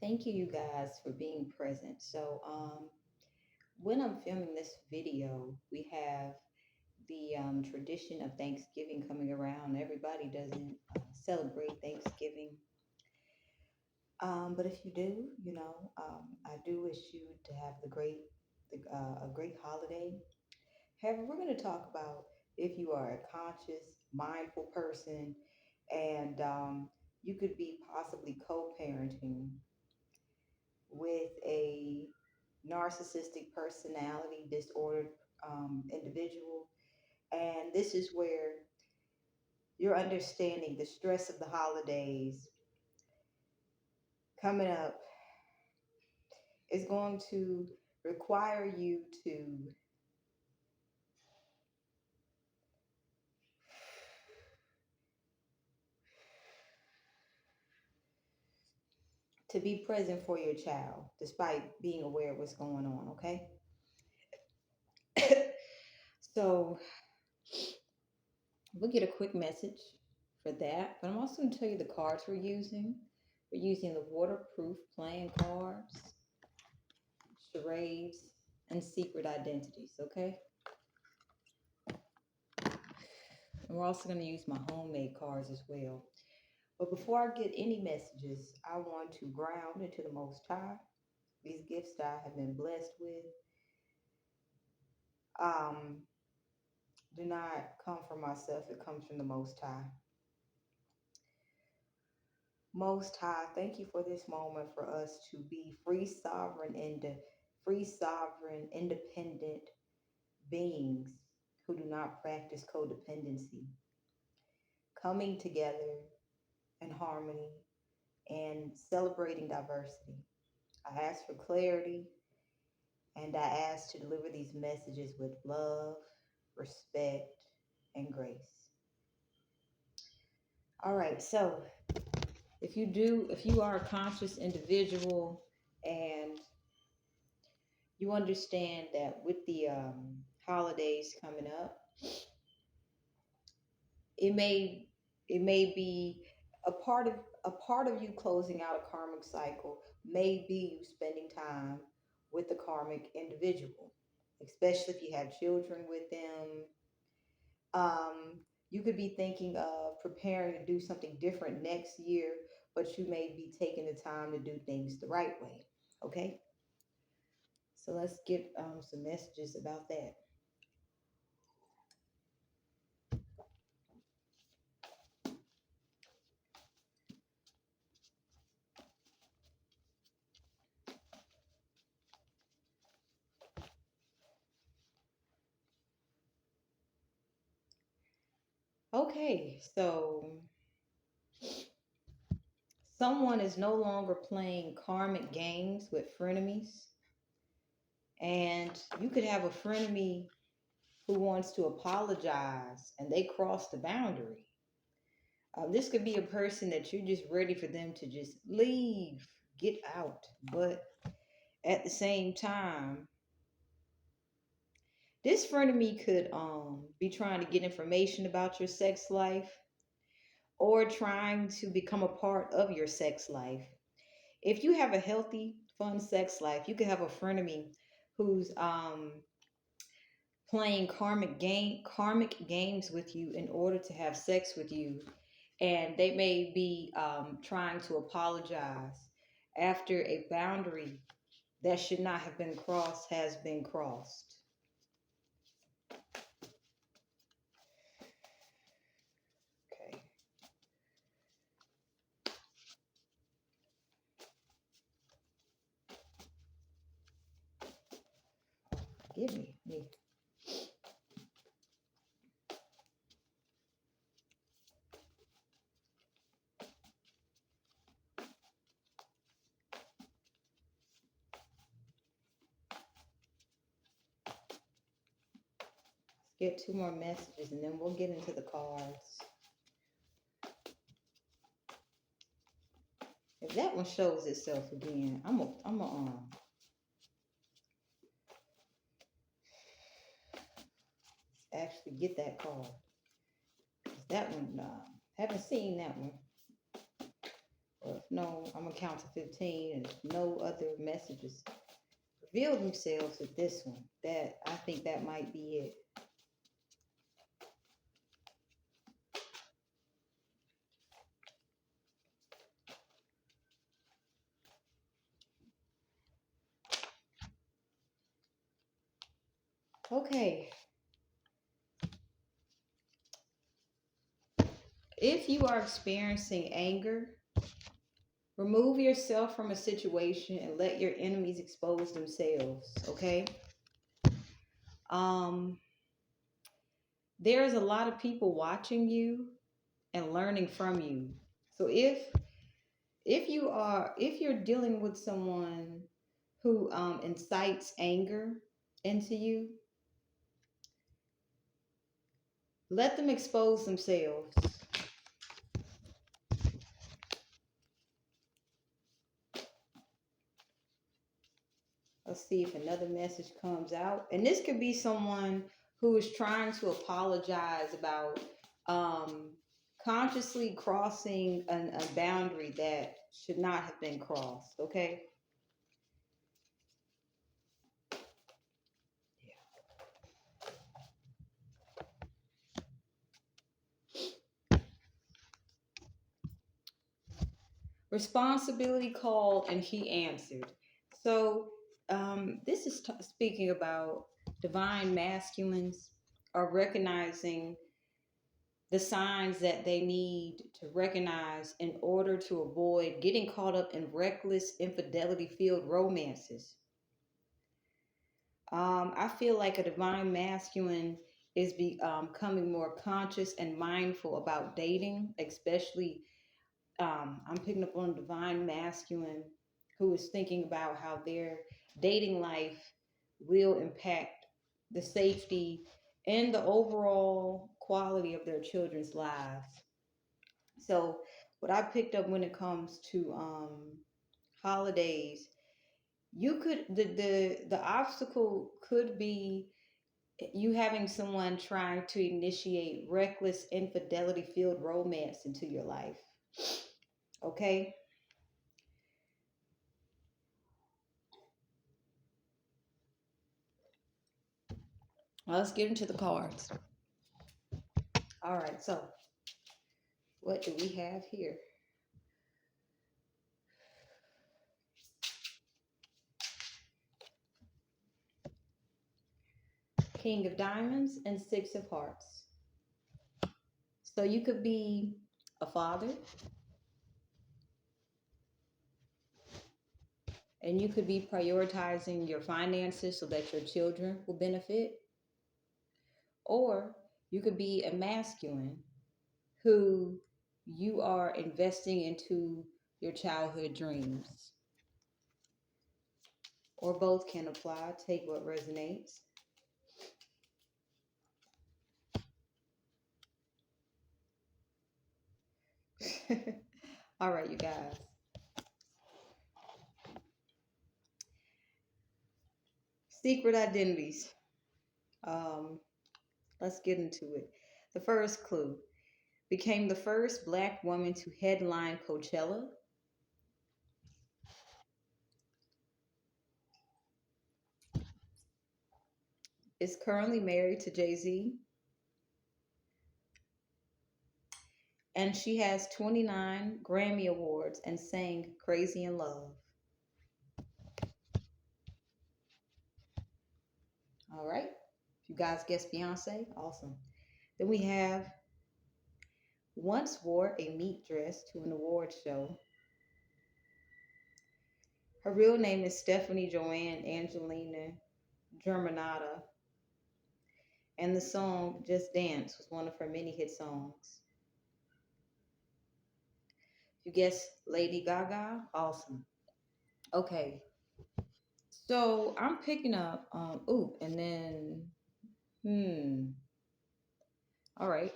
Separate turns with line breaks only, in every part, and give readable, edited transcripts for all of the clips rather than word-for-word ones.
Thank you, you guys, for being present. When I'm filming this video, we have the tradition of Thanksgiving coming around. Everybody doesn't celebrate Thanksgiving, but if you do, I do wish you to have a great holiday. However, we're going to talk about if you are a conscious, mindful person, and you could be possibly co-parenting with a narcissistic personality disordered individual. And this is where you're understanding the stress of the holidays coming up is going to require you to be present for your child despite being aware of what's going on, okay? So we'll get a quick message for that, but I'm also going to tell you the cards we're using. We're using the waterproof playing cards, charades, and secret identities, okay? And we're also going to use my homemade cards as well. But before I get any messages, I want to ground into the Most High. These gifts that I have been blessed with um, do not come from myself, it comes from the Most High. Most High, thank you for this moment for us to be free, sovereign, independent beings who do not practice codependency, coming together in harmony and celebrating diversity. I ask for clarity and I ask to deliver these messages with love, respect, and grace. All right, so if you are a conscious individual and you understand that with the holidays coming up, it may it may be a part of you closing out a karmic cycle may be you spending time with the karmic individual, especially if you have children with them. You could be thinking of preparing to do something different next year, but you may be taking the time to do things the right way. Okay, so let's get some messages about that. Okay, so someone is no longer playing karmic games with frenemies, and you could have a frenemy who wants to apologize and they cross the boundary. This could be a person that you're just ready for them to just leave, get out. But at the same time, this frenemy could be trying to get information about your sex life or trying to become a part of your sex life. If you have a healthy, fun sex life, you could have a frenemy who's playing karmic games with you in order to have sex with you, and they may be trying to apologize after a boundary that should not have been crossed has been crossed. Okay. Give me. Get two more messages and then we'll get into the cards. If that one shows itself again, I'm a actually get that card. That one, haven't seen that one. Well, if no, I'm gonna count to 15, and if no other messages reveal themselves with this one, that I think that might be it. Okay. If you are experiencing anger, remove yourself from a situation and let your enemies expose themselves, okay? Um, there's a lot of people watching you and learning from you. So if you're dealing with someone who incites anger into you, let them expose themselves. Let's see if another message comes out. And this could be someone who is trying to apologize about um, consciously crossing a boundary that should not have been crossed. Okay. Responsibility called and he answered. So this is speaking about divine masculines are recognizing the signs that they need to recognize in order to avoid getting caught up in reckless, infidelity filled romances. I feel like a divine masculine is becoming more conscious and mindful about dating, especially I'm picking up on a divine masculine who is thinking about how their dating life will impact the safety and the overall quality of their children's lives. So, what I picked up when it comes to holidays, you could the obstacle could be you having someone trying to initiate reckless infidelity filled romance into your life. Okay. Let's get into the cards. All right, so what do we have here? King of Diamonds and Six of Hearts. So you could be a father and you could be prioritizing your finances so that your children will benefit. Or you could be a masculine who you are investing into your childhood dreams. Or both can apply. Take what resonates. All right, you guys. Secret identities. Um, let's get into it. The first clue: became the first Black woman to headline Coachella. Is currently married to Jay-Z. And she has 29 Grammy Awards and sang Crazy in Love. All right. You guys guessed Beyonce? Awesome. Then we have once wore a meat dress to an award show. Her real name is Stephanie Joanne Angelina Germanata, and the song Just Dance was one of her many hit songs. You guessed Lady Gaga? Awesome. Okay. So I'm picking up, and then, all right.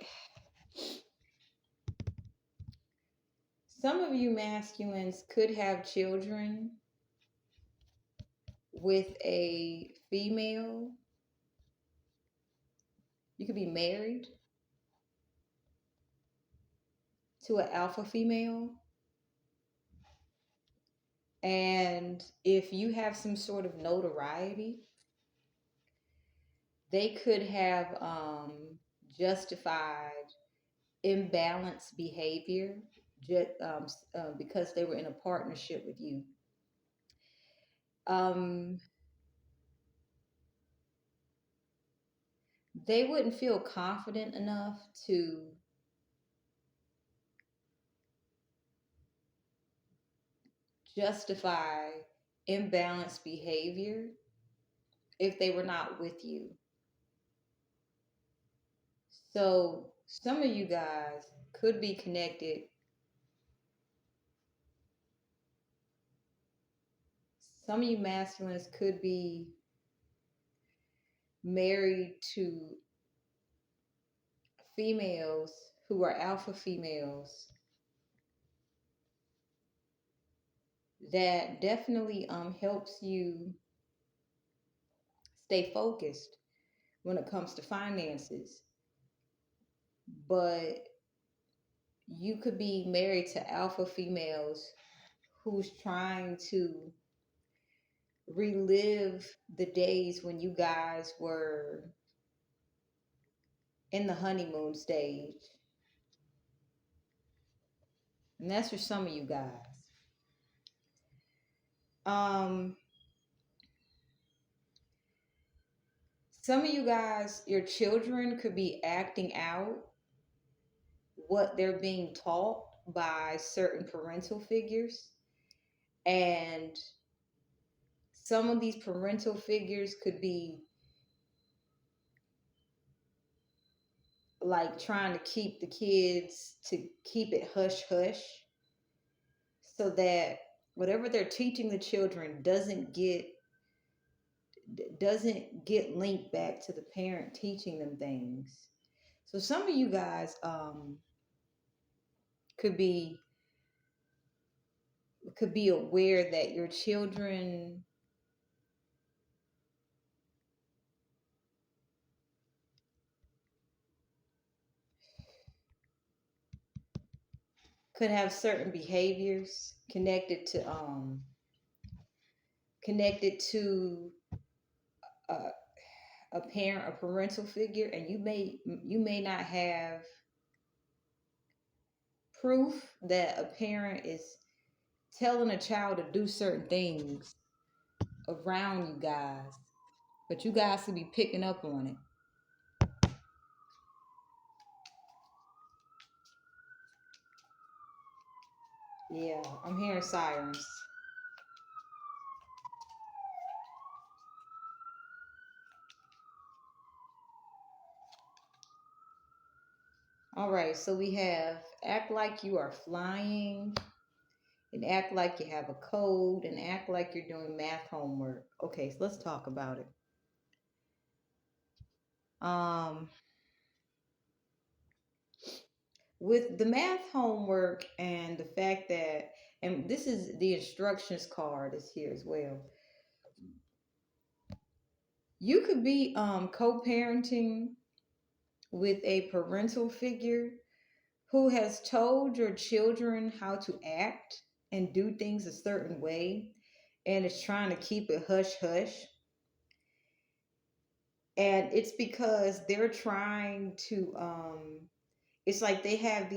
Some of you masculines could have children with a female. You could be married to an alpha female. And if you have some sort of notoriety, they could have justified imbalanced behavior just, because they were in a partnership with you. Um, they wouldn't feel confident enough to justify imbalanced behavior if they were not with you. So some of you guys could be connected. Some of you masculines could be married to females who are alpha females that definitely helps you stay focused when it comes to finances. But you could be married to alpha females who's trying to relive the days when you guys were in the honeymoon stage. And that's for some of you guys. Um, some of you guys, your children could be acting out what they're being taught by certain parental figures. And some of these parental figures could be like trying to keep the kids to keep it hush hush so that whatever they're teaching the children doesn't get linked back to the parent teaching them things. So some of you guys could be aware that your children could have certain behaviors connected to uh, a parent, a parental figure, and you may not have proof that a parent is telling a child to do certain things around you guys, but you guys could be picking up on it. Yeah, I'm hearing sirens. All right, so we have act like you are flying, and act like you have a code, and act like you're doing math homework. Okay, so let's talk about it. Um, with the math homework and the fact that, and this is the instructions card is here as well. You could be co-parenting with a parental figure who has told your children how to act and do things a certain way and is trying to keep it hush hush. And it's because they're trying to it's like they have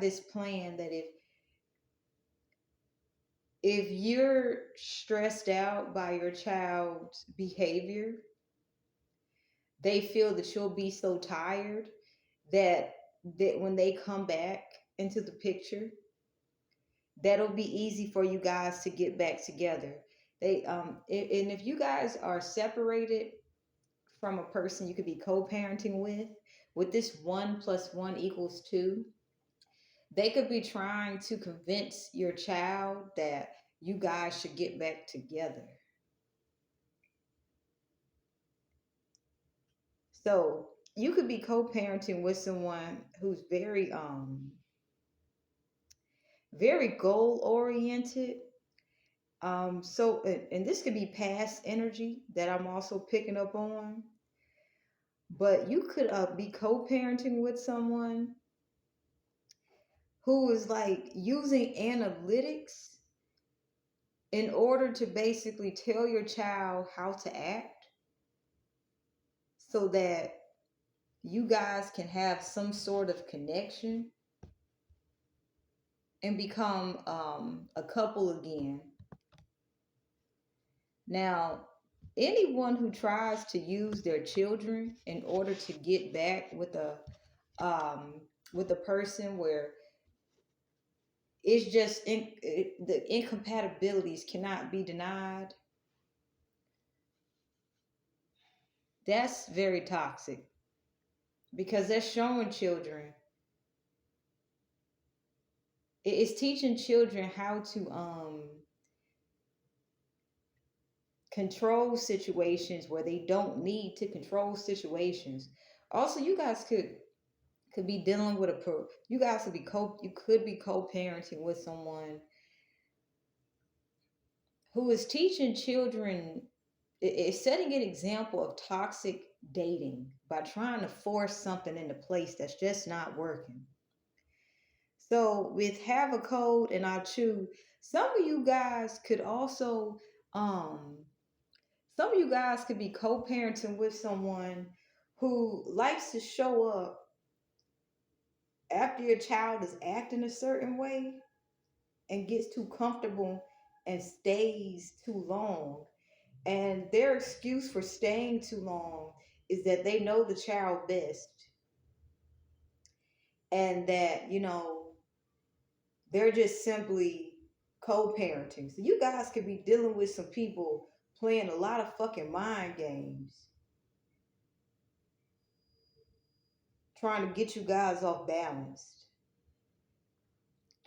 this plan that if you're stressed out by your child's behavior, they feel that you'll be so tired that when they come back into the picture, that'll be easy for you guys to get back together. And if you guys are separated from a person you could be co-parenting with this 1 + 1 = 2, they could be trying to convince your child that you guys should get back together. So you could be co-parenting with someone who's very goal oriented. And this could be past energy that I'm also picking up on. But you could be co-parenting with someone who is like using analytics in order to basically tell your child how to act so that you guys can have some sort of connection and become a couple again. Now, anyone who tries to use their children in order to get back um, with a person where it's just the incompatibilities cannot be denied, that's very toxic because that's showing children, it's teaching children how to control situations where they don't need to control situations. Also, you guys could be dealing with you guys could be co-parenting with someone who is teaching children, is setting an example of toxic dating by trying to force something into place that's just not working. So with have a code and I choose, some of you guys could also um some of you guys could be co-parenting with someone who likes to show up after your child is acting a certain way and gets too comfortable and stays too long. And their excuse for staying too long is that they know the child best and that, they're just simply co-parenting. So you guys could be dealing with some people playing a lot of fucking mind games, trying to get you guys off balance,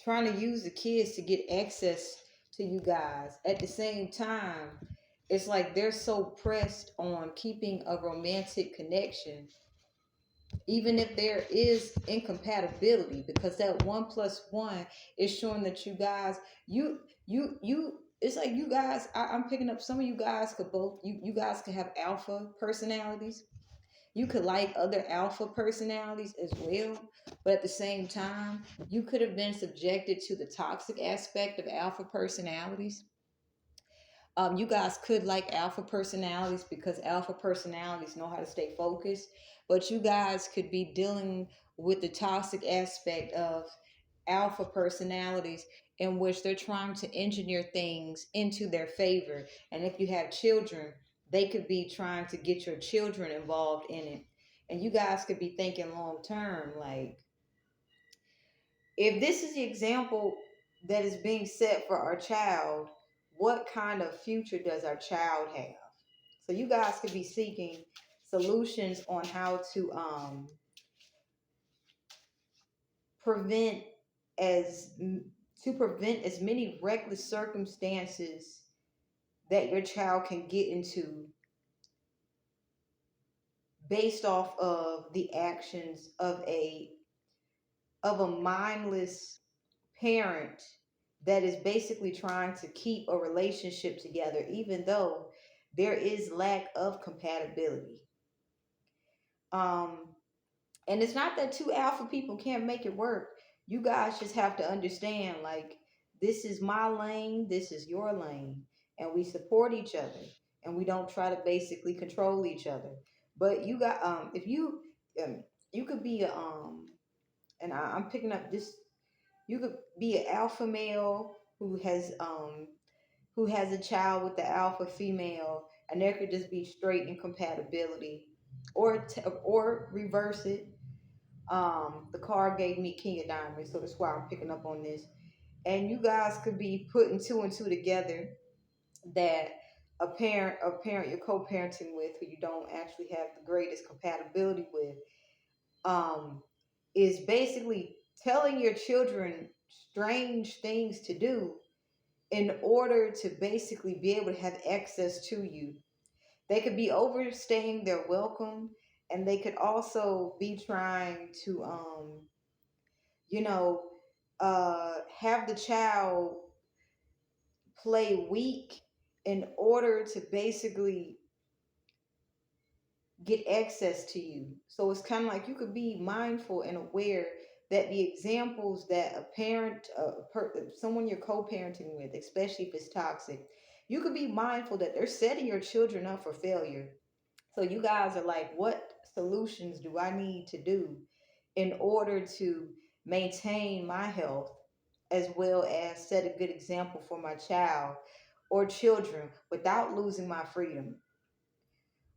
trying to use the kids to get access to you guys. At the same time, it's like they're so pressed on keeping a romantic connection, even if there is incompatibility, because that 1 plus 1 is showing that you guys, it's like you guys, I'm picking up some of you guys could both, you guys could have alpha personalities. You could like other alpha personalities as well, but at the same time, you could have been subjected to the toxic aspect of alpha personalities. You guys could like alpha personalities because alpha personalities know how to stay focused, but you guys could be dealing with the toxic aspect of alpha personalities in which they're trying to engineer things into their favor. And if you have children, they could be trying to get your children involved in it. And you guys could be thinking long term, like, if this is the example that is being set for our child, what kind of future does our child have? So you guys could be seeking solutions on how prevent as prevent as many reckless circumstances that your child can get into based off of the actions of a mindless parent that is basically trying to keep a relationship together even though there is lack of compatibility. um and it's not that two alpha people can't make it work. You guys just have to understand, like, this is my lane, this is your lane, and we support each other, and we don't try to basically control each other. But you got if you you could be a and I'm picking up this, you could be an alpha male who has a child with the alpha female, and there could just be straight incompatibility, or reverse it. The card gave me King of Diamonds, so that's why I'm picking up on this. And you guys could be putting two and two together, that a parent you're co-parenting with who you don't actually have the greatest compatibility with, um, is basically telling your children strange things to do in order to basically be able to have access to you. They could be overstaying their welcome, and they could also be trying to you know, have the child play weak in order to basically get access to you. So it's kind of like you could be mindful and aware that the examples that a parent, someone you're co-parenting with, especially if it's toxic, you could be mindful that they're setting your children up for failure. So you guys are like, what solutions do I need to do in order to maintain my health as well as set a good example for my child or children without losing my freedom,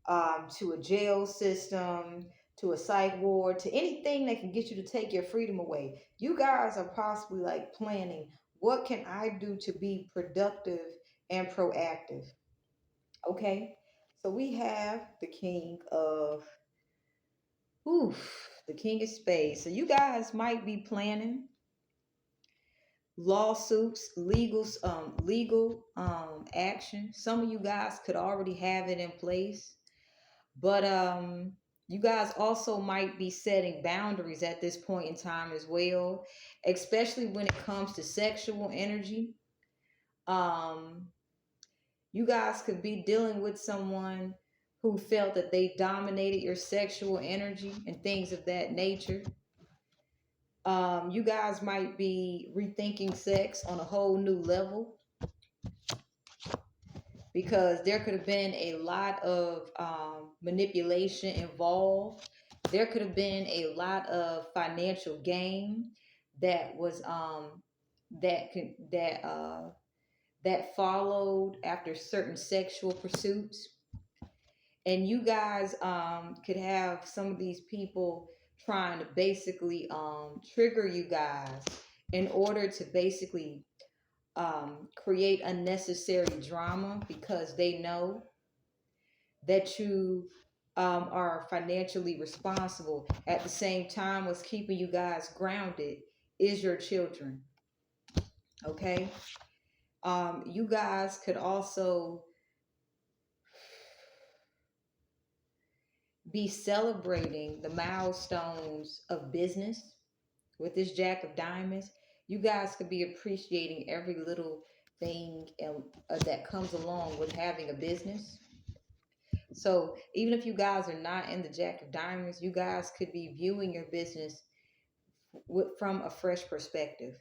to a jail system, to a psych ward, to anything that can get you to take your freedom away. You guys are possibly like planning, what can I do to be productive and proactive? Okay. So we have the king of, oof, the king of spades. So you guys might be planning lawsuits, legal action. Some of you guys could already have it in place, but you guys also might be setting boundaries at this point in time as well, especially when it comes to sexual energy. Um, you guys could be dealing with someone who felt that they dominated your sexual energy and things of that nature. You guys might be rethinking sex on a whole new level because there could have been a lot of manipulation involved. There could have been a lot of financial gain that was that could that followed after certain sexual pursuits, and you guys could have some of these people trying to basically trigger you guys in order to basically create unnecessary drama because they know that you are financially responsible. At the same time, what's keeping you guys grounded is your children. Okay. You guys could also be celebrating the milestones of business with this Jack of Diamonds. You guys could be appreciating every little thing that comes along with having a business. So even if you guys are not in the Jack of Diamonds, you guys could be viewing your business from a fresh perspective.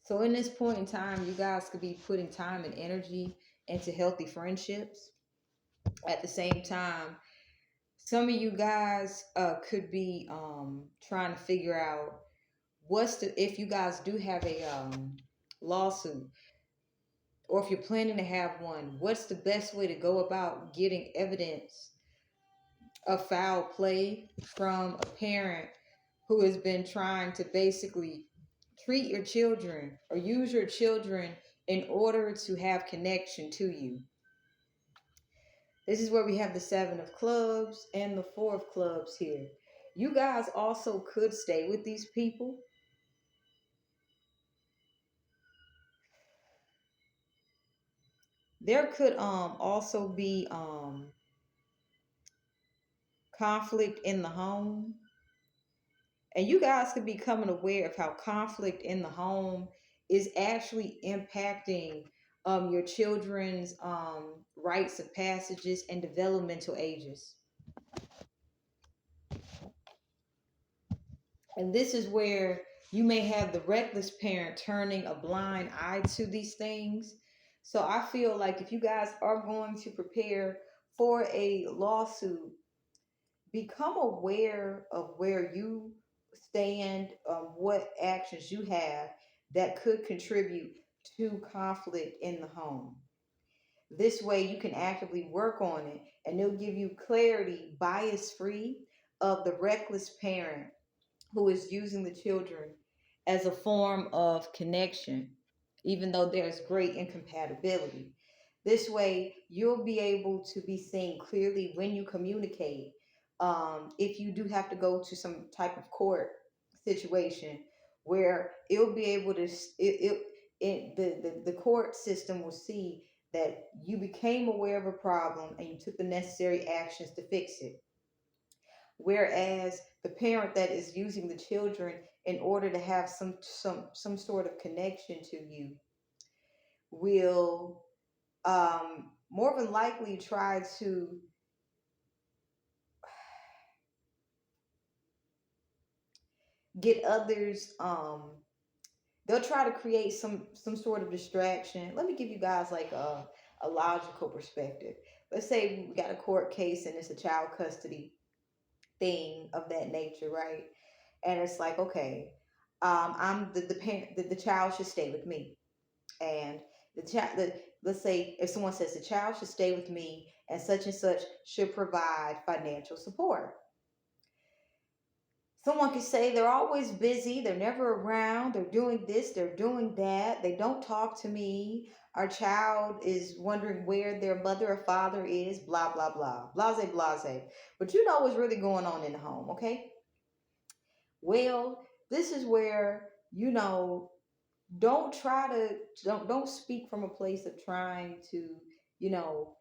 So in this point in time, you guys could be putting time and energy into healthy friendships. At the same time, some of you guys could be trying to figure out if you guys do have a lawsuit, or if you're planning to have one, what's the best way to go about getting evidence of foul play from a parent who has been trying to basically treat your children or use your children in order to have connection to you. This is where we have the Seven of Clubs and the Four of Clubs here. You guys also could stay with these people. There could also be conflict in the home. And you guys could be becoming aware of how conflict in the home is actually impacting your children's rites of passages and developmental ages. And this is where you may have the reckless parent turning a blind eye to these things. So I feel like if you guys are going to prepare for a lawsuit, become aware of where you stand, what actions you have that could contribute to conflict in the home. This way, you can actively work on it and it'll give you clarity, bias free, of the reckless parent who is using the children as a form of connection, even though there's great incompatibility. This way, you'll be able to be seen clearly when you communicate. If you do have to go to some type of court situation where it'll be able to, the court system will see that you became aware of a problem and you took the necessary actions to fix it. Whereas the parent that is using the children in order to have some sort of connection to you will more than likely try to get others, they'll try to create some sort of distraction. Let me give you guys like a logical perspective. Let's say we got a court case and it's a child custody thing of that nature, right? And it's like, okay, I'm the parent, the child should stay with me, and let's say if someone says the child should stay with me and such should provide financial support. Someone could say they're always busy, they're never around, they're doing this, they're doing that, they don't talk to me. Our child is wondering where their mother or father is, blah, blah, blah, blase, blase. But you know what's really going on in the home, okay? Well, this is where, don't try to, don't speak from a place of trying to, you know,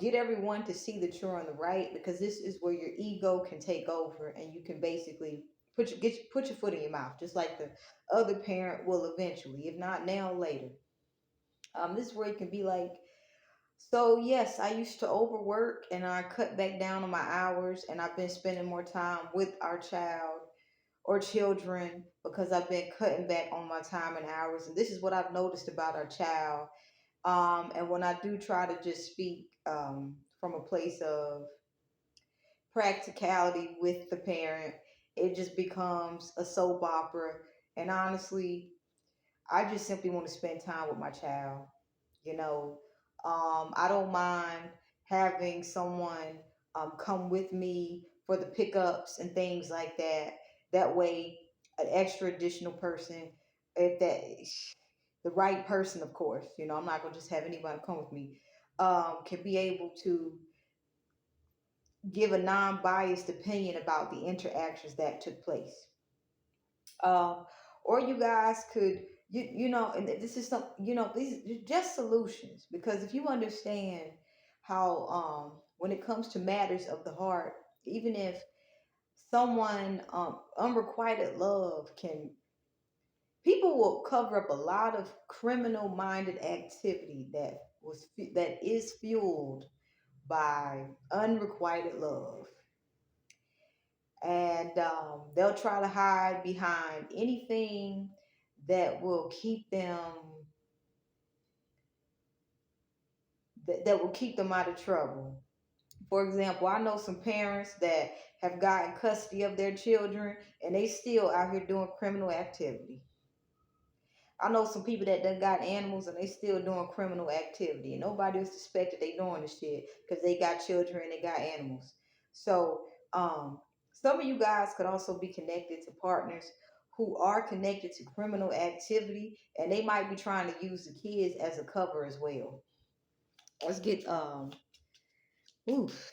get everyone to see that you're on the right, because this is where your ego can take over and you can basically put your foot in your mouth, just like the other parent will eventually, if not now, later. This is where it can be like, so yes, I used to overwork and I cut back down on my hours, and I've been spending more time with our child or children because I've been cutting back on my time and hours. And this is what I've noticed about our child. And when I do try to just speak from a place of practicality with the parent, it just becomes a soap opera. And honestly, I just simply want to spend time with my child. You know, I don't mind having someone come with me for the pickups and things like that. That way, an extra additional person, if that the right person, of course, I'm not gonna just have anybody come with me, can be able to give a non-biased opinion about the interactions that took place. um, or you guys could, and this is some, these are just solutions, because if you understand how, when it comes to matters of the heart, even if someone, unrequited love can, people will cover up a lot of criminal minded activity that is fueled by unrequited love. And they'll try to hide behind anything that will keep them that will keep them out of trouble. For example, I know some parents that have gotten custody of their children and they still out here doing criminal activity. I know some people that done got animals and they still doing criminal activity, and nobody will suspect that they doing this shit because they got children and they got animals. So, some of you guys could also be connected to partners who are connected to criminal activity, and they might be trying to use the kids as a cover as well. Let's get oof.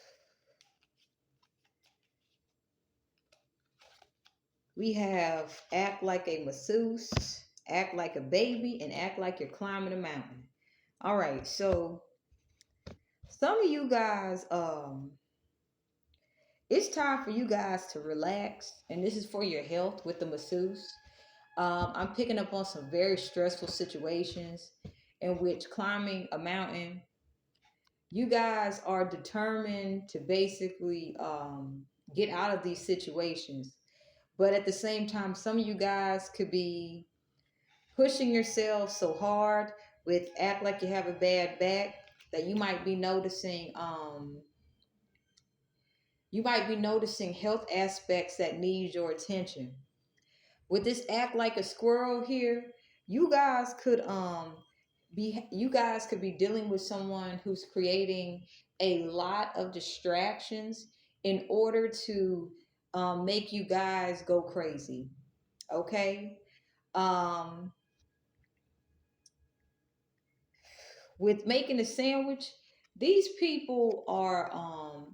We have act like a masseuse, act like a baby, and act like you're climbing a mountain. All right, so some of you guys, it's time for you guys to relax, and this is for your health with the masseuse. I'm picking up on some very stressful situations in which climbing a mountain, you guys are determined to basically get out of these situations. But at the same time, some of you guys could be pushing yourself so hard with act like you have a bad back that you might be noticing health aspects that need your attention. With this act like a squirrel here, you guys could be dealing with someone who's creating a lot of distractions in order to make you guys go crazy. Okay. um with making a sandwich, these people are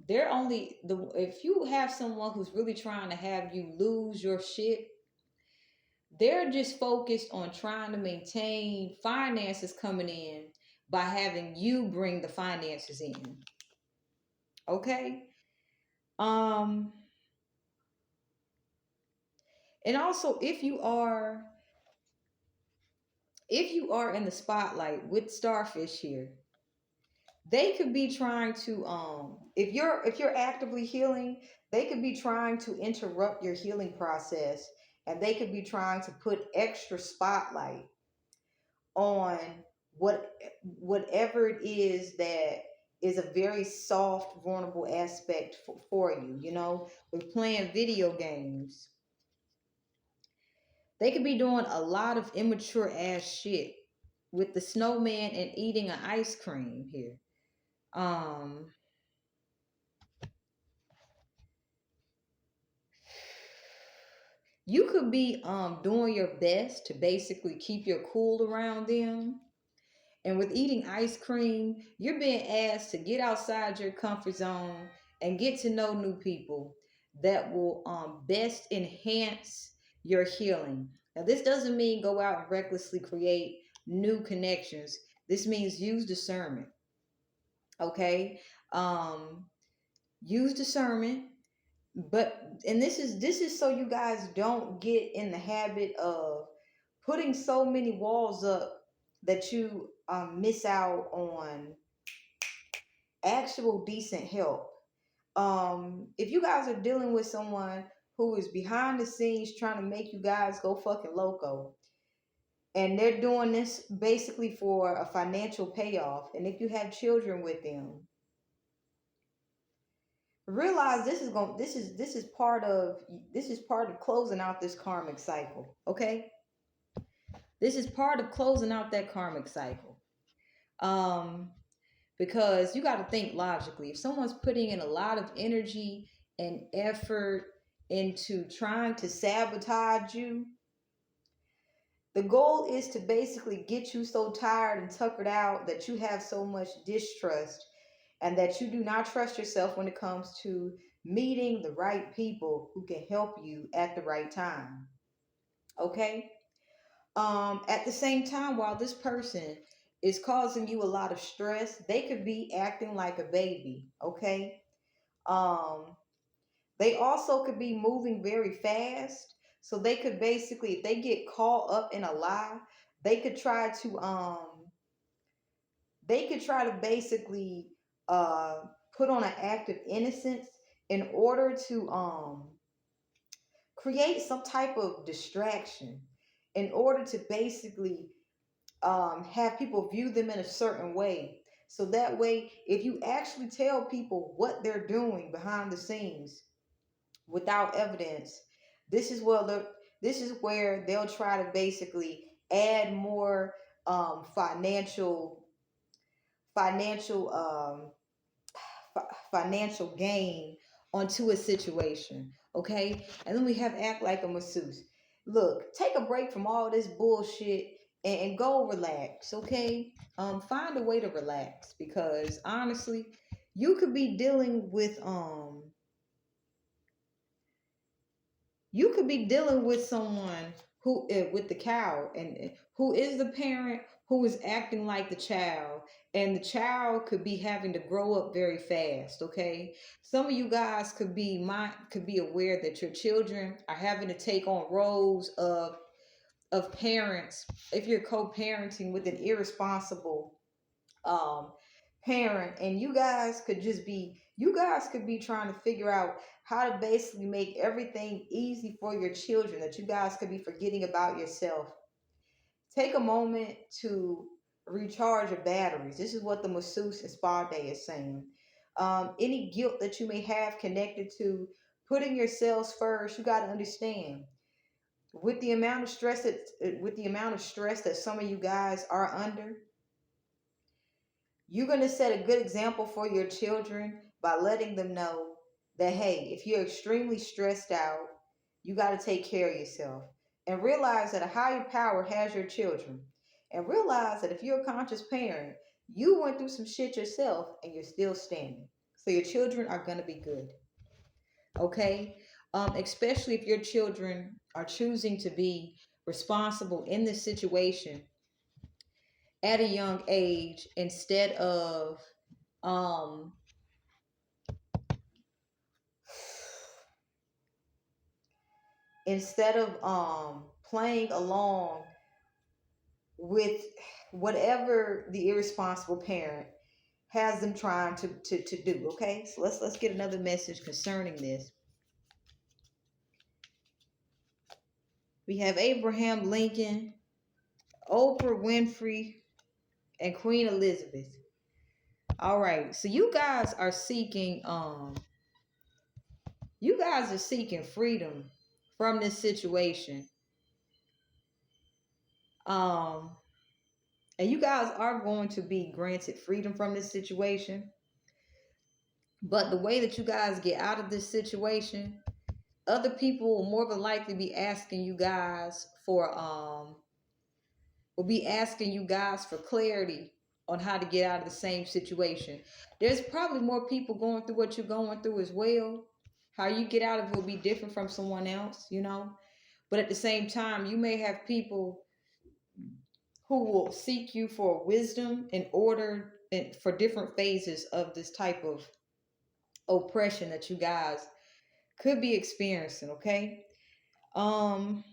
they're only the if you have someone who's really trying to have you lose your shit, they're just focused on trying to maintain finances coming in by having you bring the finances in. Okay. um and also, if you are in the spotlight with starfish here, they could be trying to, if you're actively healing, they could be trying to interrupt your healing process and they could be trying to put extra spotlight on what whatever it is that is a very soft, vulnerable aspect for you. You know, with playing video games, they could be doing a lot of immature ass shit with the snowman and eating an ice cream here. Um, you could be doing your best to basically keep your cool around them. And with eating ice cream, you're being asked to get outside your comfort zone and get to know new people that will best enhance your healing. Now, this doesn't mean go out and recklessly create new connections. This means use discernment. Okay, um, use discernment. But and this is so you guys don't get in the habit of putting so many walls up that you miss out on actual decent help. If you guys are dealing with someone who is behind the scenes trying to make you guys go fucking loco, and they're doing this basically for a financial payoff, and if you have children with them, realize this is part of closing out this karmic cycle. Okay, this is part of closing out that karmic cycle. Um, because you got to think logically. If someone's putting in a lot of energy and effort into trying to sabotage you, the goal is to basically get you so tired and tuckered out that you have so much distrust and that you do not trust yourself when it comes to meeting the right people who can help you at the right time. Okay? At the same time, while this person is causing you a lot of stress, they could be acting like a baby. Okay? Um, they also could be moving very fast. So they could basically, if they get caught up in a lie, they could try to basically uh put on an act of innocence in order to create some type of distraction, in order to basically have people view them in a certain way. So that way, if you actually tell people what they're doing behind the scenes without evidence, this is where they'll try to basically add more financial financial gain onto a situation. Okay, and then we have act like a masseuse. Look, take a break from all this bullshit and go relax. Okay, find a way to relax, because honestly, you could be dealing with you could be dealing with someone who with the cow, and who is the parent who is acting like the child, and the child could be having to grow up very fast. Okay, some of you guys could be aware that your children are having to take on roles of parents if you're co-parenting with an irresponsible um parent, and you guys could be trying to figure out how to basically make everything easy for your children, that you guys could be forgetting about yourself. Take a moment to recharge your batteries. This is what the masseuse and spa day is saying. Any guilt that you may have connected to putting yourselves first, you got to understand, with the amount of stress that some of you guys are under, you're going to set a good example for your children by letting them know that, hey, if you're extremely stressed out, you got to take care of yourself. And realize that a higher power has your children. And realize that if you're a conscious parent, you went through some shit yourself and you're still standing. So your children are going to be good. Okay? Especially if your children are choosing to be responsible in this situation at a young age, um instead of playing along with whatever the irresponsible parent has them trying to do. Okay, so let's get another message concerning this. We have Abraham Lincoln, Oprah Winfrey, and Queen Elizabeth. All right. So you guys are seeking freedom from this situation. Um and you guys are going to be granted freedom from this situation. But the way that you guys get out of this situation, other people will more than likely be asking you guys for clarity on how to get out of the same situation. There's probably more people going through what you're going through as well. How you get out of it will be different from someone else, you know. But at the same time, you may have people who will seek you for wisdom in order and for different phases of this type of oppression that you guys could be experiencing, okay? Um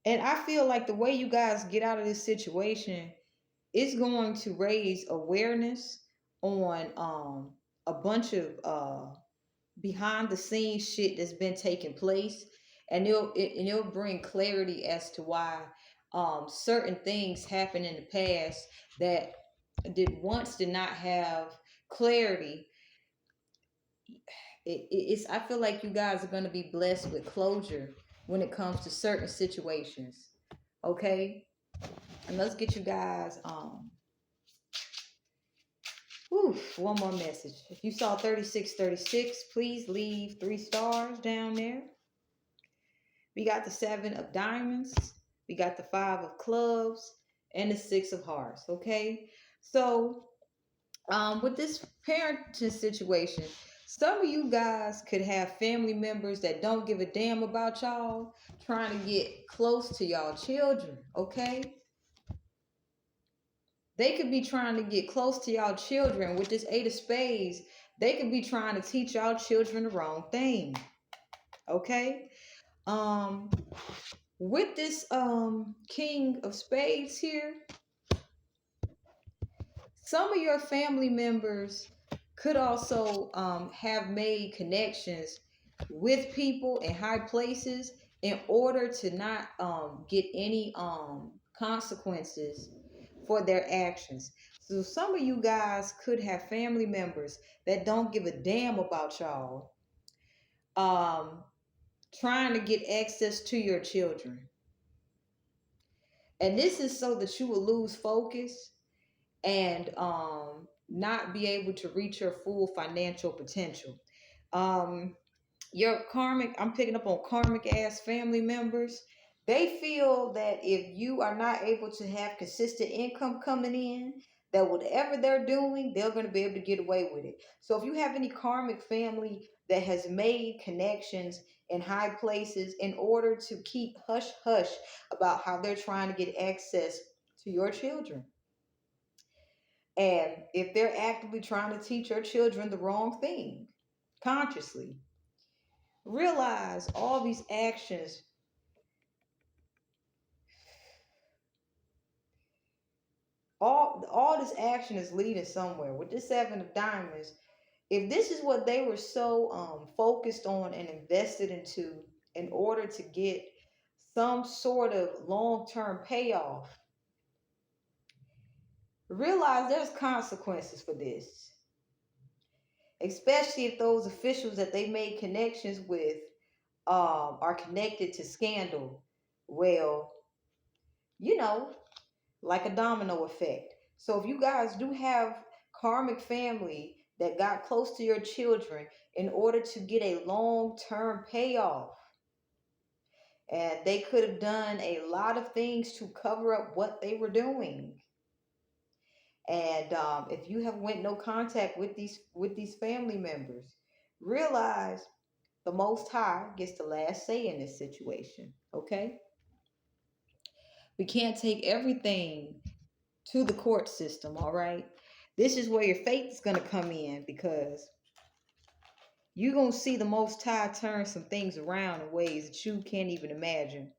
and I feel like the way you guys get out of this situation is going to raise awareness on a bunch of behind the scenes shit that's been taking place, and it'll bring clarity as to why certain things happened in the past that did not have clarity. It's I feel like you guys are going to be blessed with closure when it comes to certain situations. Okay, and let's get you guys one more message. If you saw 3636, please leave 3 stars down there. We got the 7 of diamonds, we got the 5 of clubs, and the 6 of hearts. Okay, so with this parenting situation, some of you guys could have family members that don't give a damn about y'all, trying to get close to y'all children. Okay, they could be trying to get close to y'all children with this 8 of spades. They could be trying to teach y'all children the wrong thing. Okay, um with this king of spades here, some of your family members could also have made connections with people in high places in order to not get any consequences for their actions. So some of you guys could have family members that don't give a damn about y'all, um, trying to get access to your children. And this is so that you will lose focus and not be able to reach your full financial potential. Um, your karmic, I'm picking up on karmic ass family members. They feel that if you are not able to have consistent income coming in, that whatever they're doing, they're going to be able to get away with it. So if you have any karmic family that has made connections in high places in order to keep hush hush about how they're trying to get access to your children, and if they're actively trying to teach your children the wrong thing consciously, realize all this action is leading somewhere. With this 7 of diamonds, if this is what they were so focused on and invested into in order to get some sort of long-term payoff, realize there's consequences for this, especially if those officials that they made connections with are connected to scandal. Well, you know, like a domino effect. So if you guys do have karmic family that got close to your children in order to get a long-term payoff, and they could have done a lot of things to cover up what they were doing. And if you have went no contact with these family members, realize the Most High gets the last say in this situation. Okay, we can't take everything to the court system. All right, this is where your faith is going to come in, because you're going to see the Most High turn some things around in ways that you can't even imagine.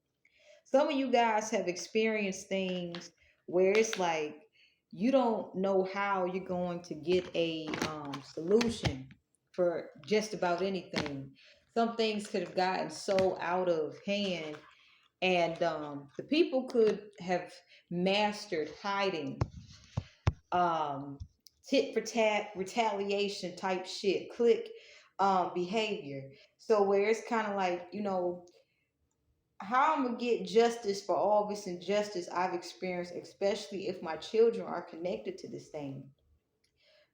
Some of you guys have experienced things where it's like you don't know how you're going to get a solution for just about anything. Some things could have gotten so out of hand, and the people could have mastered hiding, um, tit for tat, retaliation type shit, click behavior. So where it's kind of like, how I'm gonna get justice for all this injustice I've experienced, especially if my children are connected to this thing.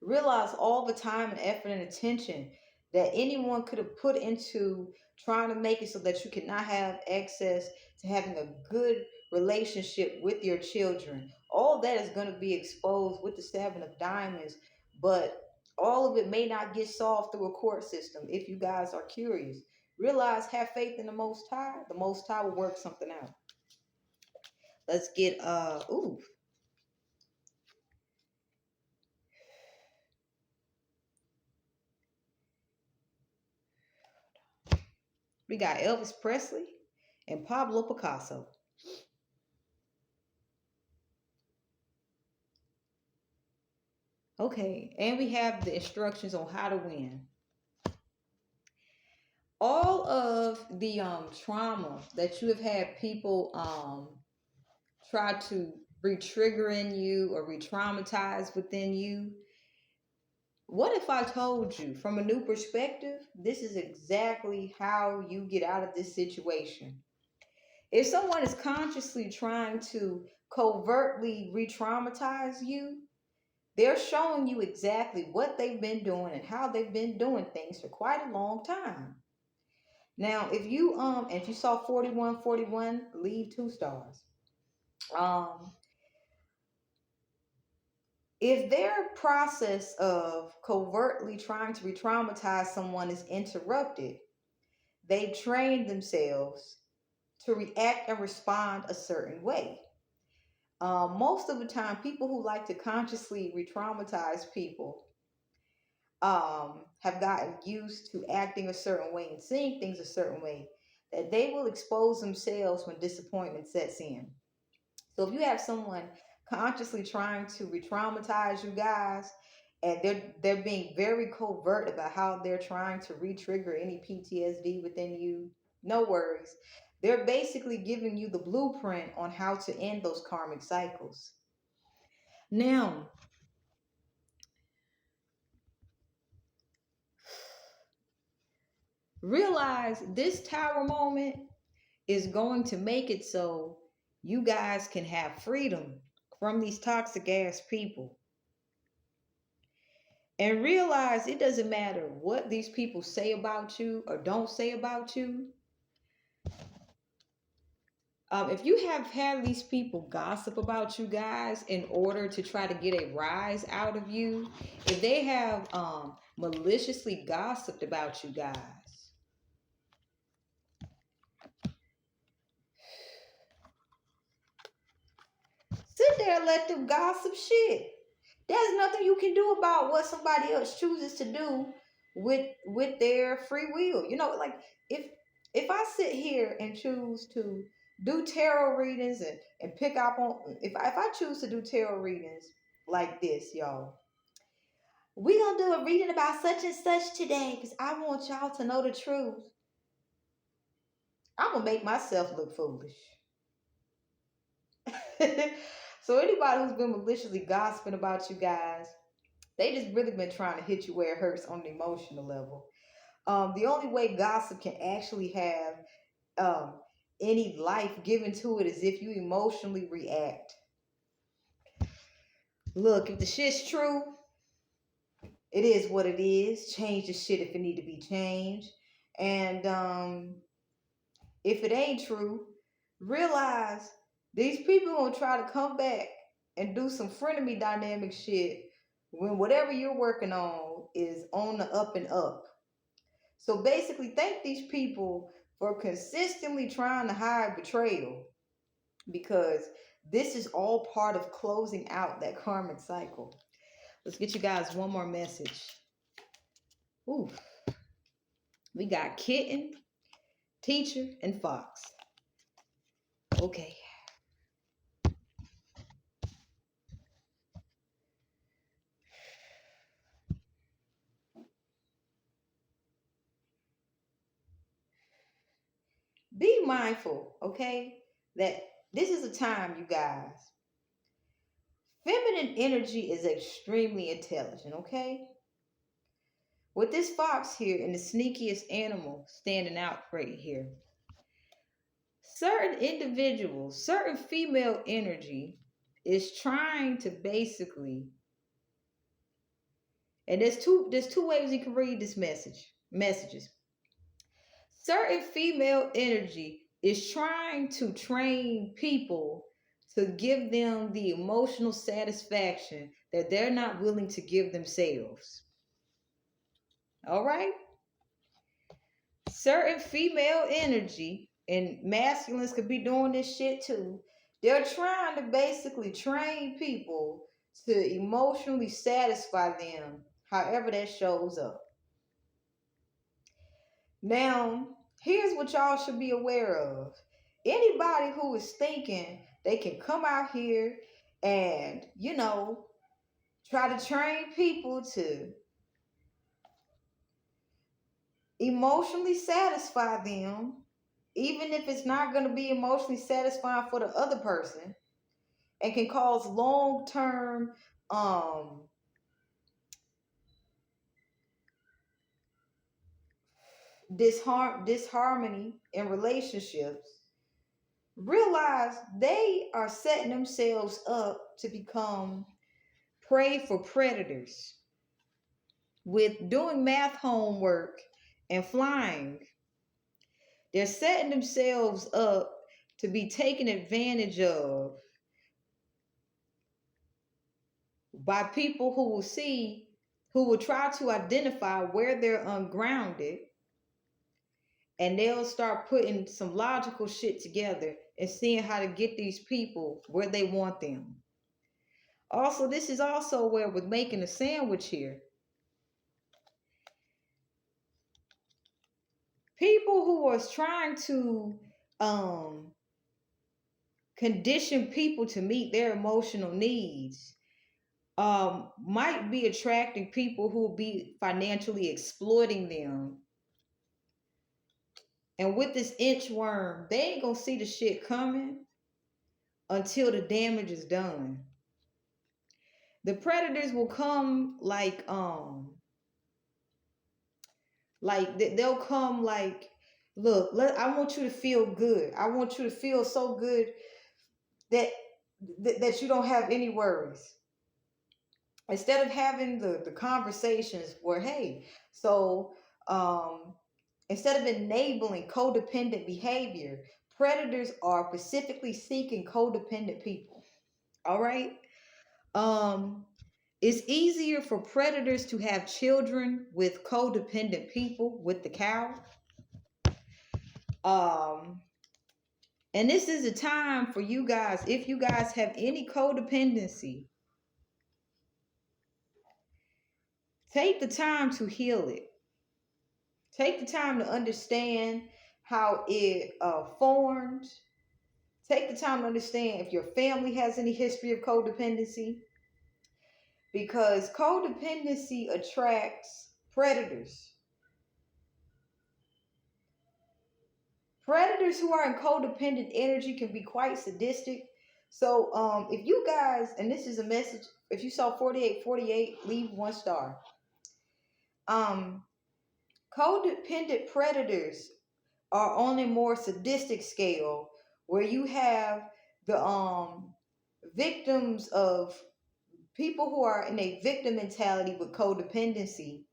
Realize all the time and effort and attention that anyone could have put into trying to make it so that you cannot have access to having a good relationship with your children. All that is going to be exposed with the Seven of Diamonds, but all of it may not get solved through a court system if you guys are curious. Realize, have faith in the Most High. The Most High will work something out. Let's get we got Elvis Presley and Pablo Picasso. Okay, and we have the instructions on how to win. All of the trauma that you have had people try to re-trigger in you or re-traumatize within you. What if I told you from a new perspective, this is exactly how you get out of this situation? If someone is consciously trying to covertly re-traumatize you, they're showing you exactly what they've been doing and how they've been doing things for quite a long time. Now, if you saw 4141, leave 2 stars. Um, if their process of covertly trying to re-traumatize someone is interrupted, they train themselves to react and respond a certain way. Most of the time, people who like to consciously re-traumatize people have gotten used to acting a certain way and seeing things a certain way, that they will expose themselves when disappointment sets in. So if you have someone consciously trying to re-traumatize you guys, and they're being very covert about how they're trying to re-trigger any PTSD within you, no worries. They're basically giving you the blueprint on how to end those karmic cycles. Now, realize this tower moment is going to make it so you guys can have freedom from these toxic ass people. And realize it doesn't matter what these people say about you or don't say about you. If you have had these people gossip about you guys in order to try to get a rise out of you, if they have maliciously gossiped about you guys, sit there and let them gossip shit. There's nothing you can do about what somebody else chooses to do with their free will. Like if I sit here and choose to do tarot readings and pick up on if I choose to do tarot readings like this, y'all. We gonna do a reading about such and such today because I want y'all to know the truth. I'm gonna make myself look foolish. So anybody who's been maliciously gossiping about you guys, they just really been trying to hit you where it hurts on an emotional level. The only way gossip can actually have um, any life given to it is if you emotionally react. Look, if the shit's true, it is what it is. Change the shit if it need to be changed. And if it ain't true, realize these people gonna try to come back and do some frenemy dynamic shit when whatever you're working on is on the up and up. So basically, thank these people for consistently trying to hide betrayal, because this is all part of closing out that karmic cycle. Let's get you guys one more message. Ooh, we got kitten, teacher, and fox. Okay. mindful, okay, that this is a time, you guys. Feminine energy is extremely intelligent, okay? With this fox here and the sneakiest animal standing out right here, certain individuals, certain female energy is trying to basically, and there's two ways you can read this messages. Certain female energy is trying to train people to give them the emotional satisfaction that they're not willing to give themselves. All right? Certain female energy, and masculines could be doing this shit too. They're trying to basically train people to emotionally satisfy them however that shows up. Now, here's what y'all should be aware of. Anybody who is thinking they can come out here and, try to train people to emotionally satisfy them, even if it's not going to be emotionally satisfying for the other person, and can cause long-term disharmony in relationships, realize they are setting themselves up to become prey for predators with doing math homework and flying. They're setting themselves up to be taken advantage of by people who will try to identify where they're ungrounded, and they'll start putting some logical shit together and seeing how to get these people where they want them. Also, this is also where with making a sandwich here, people who are trying to condition people to meet their emotional needs might be attracting people who will be financially exploiting them. And with this inchworm, they ain't gonna see the shit coming until the damage is done. The predators will come they'll come like, look, I want you to feel good. I want you to feel so good that that you don't have any worries. Instead of having the conversations where, hey, so instead of enabling codependent behavior, predators are specifically seeking codependent people. All right. It's easier for predators to have children with codependent people, with the cow. And this is a time for you guys, if you guys have any codependency, take the time to heal it. Take the time to understand how it formed. Take the time to understand if your family has any history of codependency, because codependency attracts predators. Predators who are in codependent energy can be quite sadistic. So if you guys, and this is a message, if you saw 4848, leave 1 star. Codependent predators are on a more sadistic scale, where you have the victims of people who are in a victim mentality with codependency.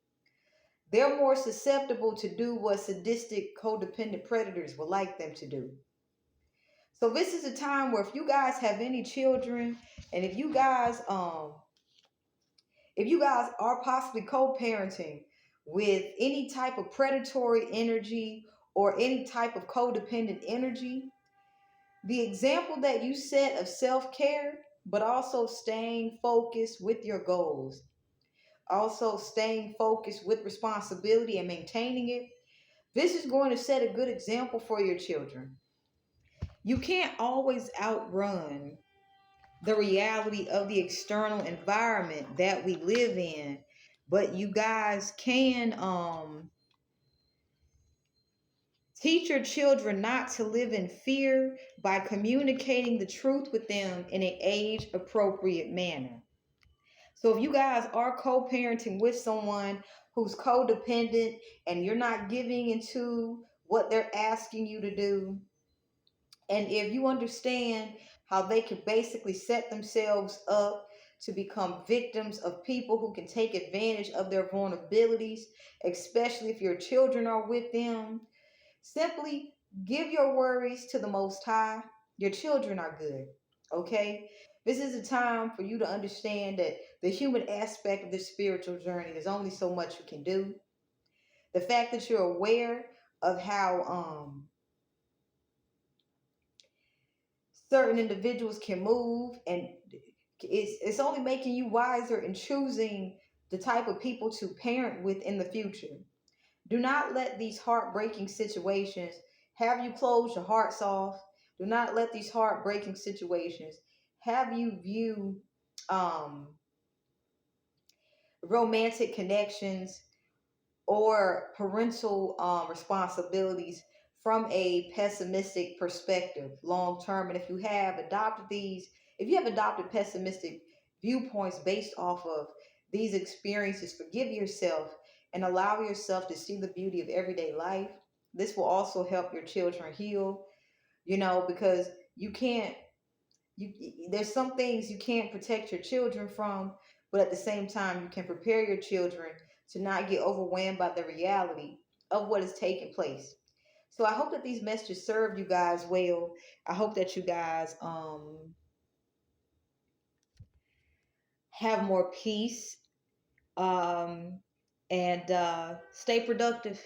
They're more susceptible to do what sadistic codependent predators would like them to do. So this is a time where if you guys have any children, and if you guys are possibly co-parenting with any type of predatory energy or any type of codependent energy, the example that you set of self-care, but also staying focused with your goals, also staying focused with responsibility and maintaining it, this is going to set a good example for your children. You can't always outrun the reality of the external environment that we live in, but you guys can Teach your children not to live in fear by communicating the truth with them in an age appropriate manner. So if you guys are co-parenting with someone who's codependent and you're not giving into what they're asking you to do, and if you understand how they can basically set themselves up to become victims of people who can take advantage of their vulnerabilities, especially if your children are with them, simply give your worries to the Most High. Your children are good. Okay? This is a time for you to understand that the human aspect of this spiritual journey is only so much you can do. The fact that you're aware of how certain individuals can move, and it's only making you wiser in choosing the type of people to parent with in the future. Do not let these heartbreaking situations have you close your hearts off. Do not let these heartbreaking situations have you view um, romantic connections or parental responsibilities from a pessimistic perspective long term. And if you have adopted pessimistic viewpoints based off of these experiences, forgive yourself and allow yourself to see the beauty of everyday life. This will also help your children heal, because you can't you there's some things you can't protect your children from, but at the same time you can prepare your children to not get overwhelmed by the reality of what is taking place. So I hope that these messages served you guys well. I hope that you guys have more peace, um and stay productive.